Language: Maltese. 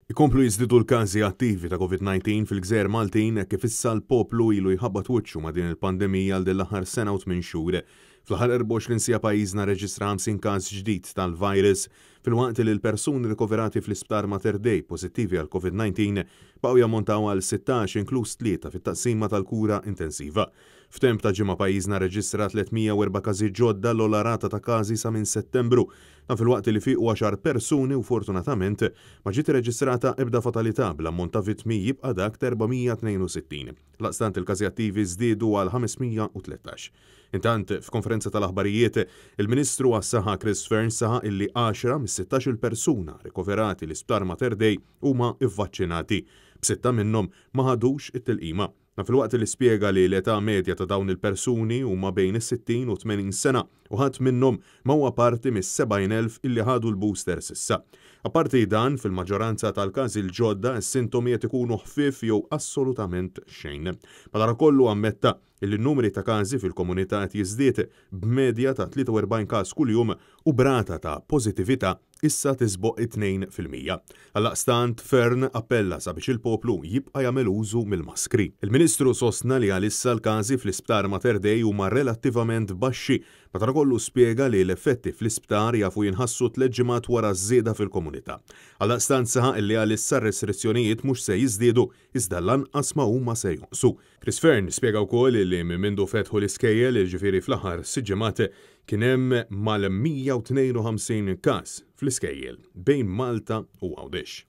Ikomplu jiżdiedu l-każi attivi ta' COVID-19 fil-Gżejjer Maltin kif issa l-poplu ilu jħabbat wiċċu ma' din il-pandemija għal din l-aħħar sena u 8 xhur. Fl-aħħar 24 sija pajjiżna reġistra 50 każ ġdid tal-virus filwaqt li l-persuni rikoverati fl-isptar Mater Dei pożittivi għal COVID-19 baqgħu jammontaw għal 16 inkluż 3 fit-taqsima tal-kura intensiva. F'temp ta' ġimgħa pajjiżna reġistra 304 każi ġodda l-ogħla rata ta' każi sa minn Settembru. Fil-waqt li fiequ 10 persuni u fortunatament ma ġiet irreġistrata ebda fatalità bl-ammont ta' vittmi jibqa' dak 462. Laqstant il-każi attivi żdiedu għal 513. Intant, f'konferenza tal-aħbarijiet, il-Ministru għas-Saħħa Chris Fearne saħaq illi 10 mis-16 persuna rikoverati l-isptar Mater Dei huma ivvaċċinati, b'6 minnhom ma ħadux it-tilqima. Fil-waqt li spjega li l-età medja ta' dawn il-persuni huma bejn is-60 u 80 sena u ħadd minnhom ma huwa parti mis-70,000 illi ħadu l-booster s'issa. Apparti dan, fil-maġġoranza tal-każi l-ġodda is-sintomi qed ikunu ħfief jew assolutament xejn. Madankollu ammetta illi n-numri ta' każi fil-komunità qed jiżdied b'medja ta' 43 każ kuljum u brata ta' pożittività issa tisboq 2%. Għallaqstant Fearne appella sabiex il-poplu jibqa' jagħmel użu mill-maskri. Il-Ministru sostna li għalissa l-każi fl-isptar Mater Dei huma relattivament baxxi, madankollu spjega li l-effetti fl-isptar jafu jinħassu 3 ġimgħat wara żieda fil-komunità. Għallaqstant saħaq illi għalissa r-restrizzjonijiet mhux se jiżdiedu iżda lanqas ma huma se jonqsu. Chris Fearne spjega wkoll li minn mindu fetħu l-iskejjel ġifieri fl-aħħar 6 ġimgħat kien hemm mal-152 każ fl-iskejjel bejn Malta u Għawdex.